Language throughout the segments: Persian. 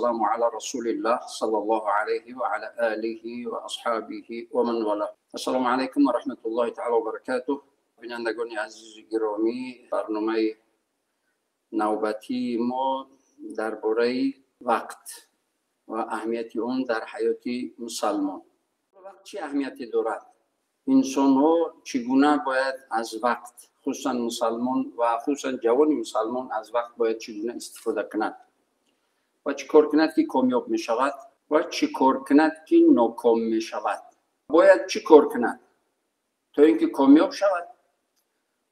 والسلام على رسول الله صلى الله عليه وعلى آله وأصحابه ومن والاه. السلام علیکم و رحمت الله تعالی و برکاته. بینندگان عزیز گرامی، برنامه نوبتی ما درباره وقت و اهمیت اون در حیات مسلمان. وقت چه اهمیتی دارد؟ انسان ها چگونه باید از وقت، خصوصا مسلمان و خصوصا جوان مسلمان، از وقت باید چگونه استفاده کند و چه کار کند که کامیاب می شود و چه کار کند که ناکام می شود. باید چه کار کند تا اینکه کامیاب شود،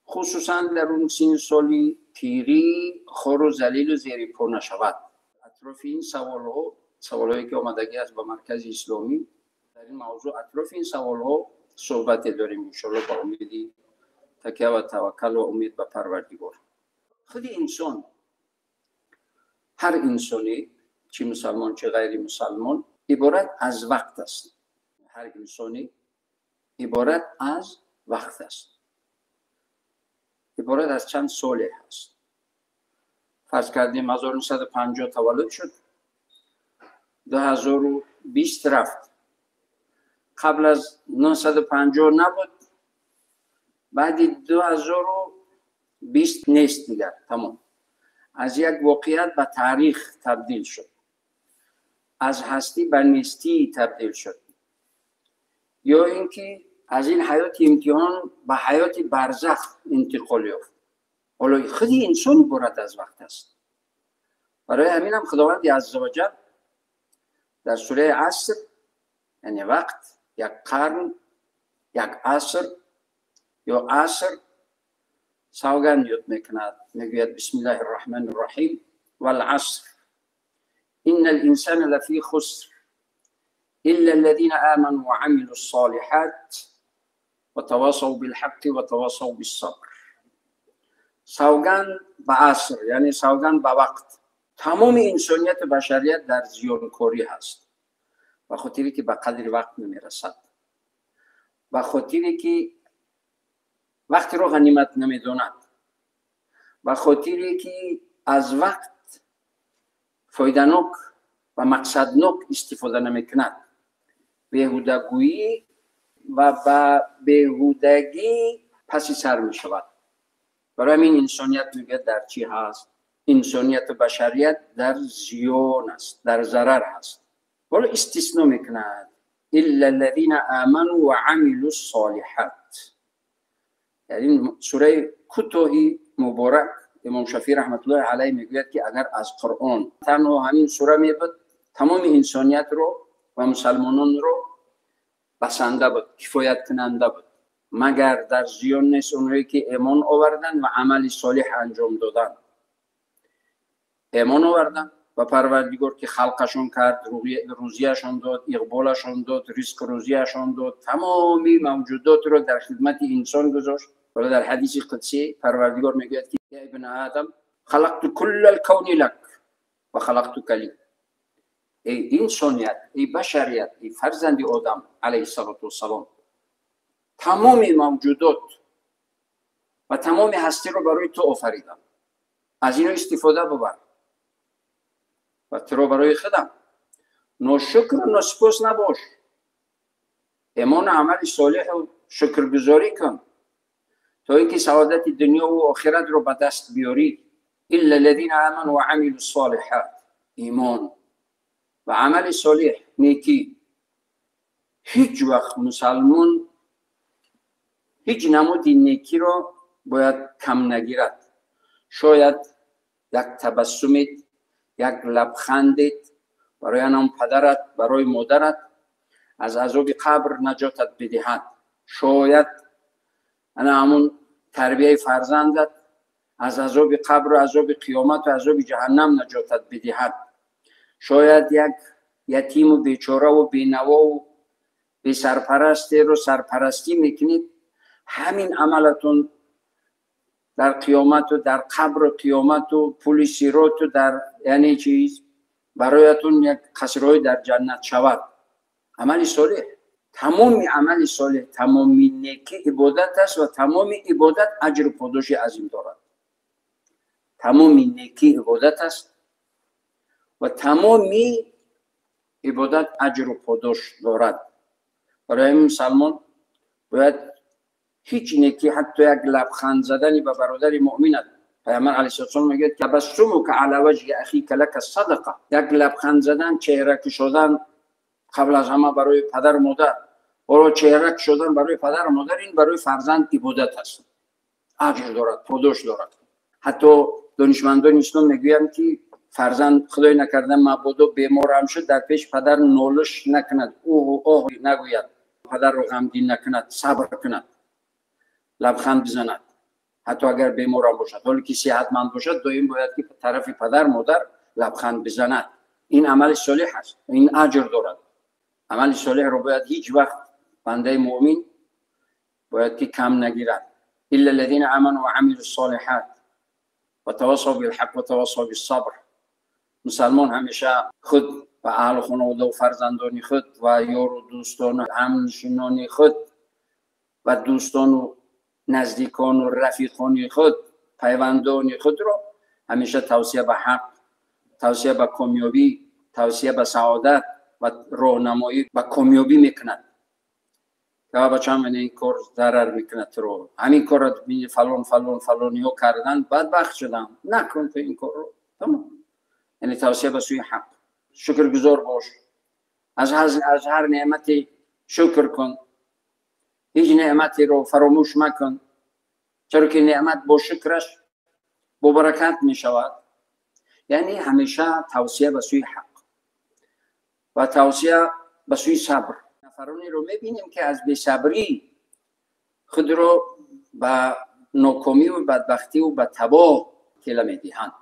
خصوصا در اون سن سالی پیری خور و ذلیل و زیر پا نشود. اطراف این سوالهایی که آمدگی است به مرکز اسلامی، در این موضوع اطراف این سوالها صحبت داریم انشاءالله با امیدی تکیه و توکل و امید به پروردگار. خود انسان، هر انسانی چه مسلمان چه غیر مسلمان، عبارت از وقت است. هر انسانی عبارت از وقت است. عبارت از چند ساله هست. فرض کردیم 1950 تولد شد، 2020 رفت، قبل از 950 نبود، بعد 2020 نیست دیگر، تمام. از یک واقعیت به تاریخ تبدیل شد، از هستی به نیستی تبدیل شد، یا اینکه از این حیات امتحان به حیات برزخ انتقال یافت. حالا خود انسان عبارت از وقت است. برای همین هم خداوند عزوجل در سوره عصر، یعنی وقت، یک قرن، یک عصر یا عصر، سوگند یاد میکند، میگوید بسم الله الرحمن الرحیم والعصر ان الانسان لفی خسر الا الذين آمنوا وعملوا الصالحات وتواصوا بالحق وتواصوا بالصبر. سوگند به عصر، یعنی سوگند به وقت. تمام انسانیت بشریت در زیانکاری هست، به خاطری که به قدر وقت نمیرسد، به خاطری که وقت رو غنیمت نمیداند، به خاطری که از وقت فایده‌ناک و مقصدناک استفاده نمیکند، بیهودگویی و به بیهودگی پسی سر می شود. برای همین انسانیت میگه در چی هست؟ انسانیت بشریت در زیان است، در ضرر هست. ولی استثناء میکند الا الذين آمنوا وعملوا الصالحات. یعنی سوره کوتاهی مبارک امام شافعی رحمت الله علیه میگوید که اگر از قرآن تنها همین سوره میبود، تمام انسانیت رو و مسلمانان رو بسنده بود، کفایت کننده بود، مگر در زیان نیست اونهایی که ایمان آوردن و عمل صالح انجام دادن. ایمان آوردن و پروردگار که خلقشون کرد، روزیشون داد، اقبالشون داد، رزق روزیشون داد، تمامی موجودات رو در خدمت انسان گذاشت. ولی در حدیث قدسی پروردگار میگوید که یا ابن آدم خلقت کل الکون لک و خلقتک لی. ای انسانیت، ای بشریت، ای فرزند آدم علیه السلام، تمام موجودات و تمام هستی رو برای تو آفریدم، از اینو استفاده ببر و تو رو برای خودم. ناشکر و ناسپاس نباش، ایمان عمل صالح و شکرگزاری کن تا اینکه سعادت دنیا و آخرت رو به دست بیاری. الا الذين آمنوا وعملوا الصالحات. ایمان و عمل صالح، نیکی. هیچ وقت مسلمان هیچ نمود نیکی رو باید کم نگیرد. شاید یک تبسمت، یک لبخندت برای انام پدرت، برای مادرت از عذاب قبر نجاتت بدهد. شاید همون تربیه فرزندت از عذاب قبر و عذاب قیامت و عذاب جهنم نجاتت بدهد. شاید یک یتیم و بیچاره و بینوا و بی سرپرستی رو سرپرستی میکنید، همین عملتون در قیامت و در قبر و قیامت و پل صراط و در یعنی چیز برایتون یک قصرهای در جنت شود. عمل صالح، تمام عمل صالح، تمام نیکی عبادت است و تمام عبادت اجر و پاداش عظیم دارد. تمام نیکی عبادت است و تمامی عبادت اجر و پاداش دارد. برای مسلمان باید هیچ نیکی، حتی یک لبخند زدنی به برادر مؤمنت، پیامبر علیه السلام میگه تبسمک علی وجه اخیک لک صدقه، یک لبخند زدن، چهرک شدن قبل از همه برای پدر مادر، برای چهرک شدن برای پدر مادر، این برای فرزند عبادت است، اجر دارد، پاداش دارد. حتی دانشمندان اسلام میگویند که فرزند خدای نکرده مبادا بیمار هم شد، در پیش پدر نالش نکند، اوه نگوید، پدر رو غمگین نکند، صبر کند، لبخند بزند، حتی اگر بیمار هم باشد. حالی که صحتمند باشد دائم باید که طرف پدر مادر لبخند بزند. این عمل صالح است، این اجر دارد. عمل صالح رو باید هیچ وقت بنده مؤمن باید که کم نگیرد. الا الذين امنوا وعملوا الصالحات وتواصوا بالحق وتواصوا بالصبر. مسلمان همیشه خود و اهل خانواده و فرزندان خود و یار و دوستان و همنشینان خود و دوستان و نزدیکان و رفیقان خود، پیوندان خود را همیشه توصیه به حق، توصیه به کامیابی، توصیه به سعادت و راهنمایی به کامیابی میکند. که بچه من این کار ضرر میکند رو، همین کار را فلانی ها کردن بدبخت شدن، نکن تو این کار رو. تمام. یعنی توصیه به سوی حق. شکرگزار باش، از هر نعمتی شکر کن، هیچ نعمتی رو فراموش مکن، چرا که نعمت با شکرش با برکت می شود. یعنی همیشه توصیه به سوی حق و توصیه به سوی صبر. نفرانی رو می بینیم که از بی‌صبری خود رو به ناکامی و بدبختی و به تباه کله می دهند.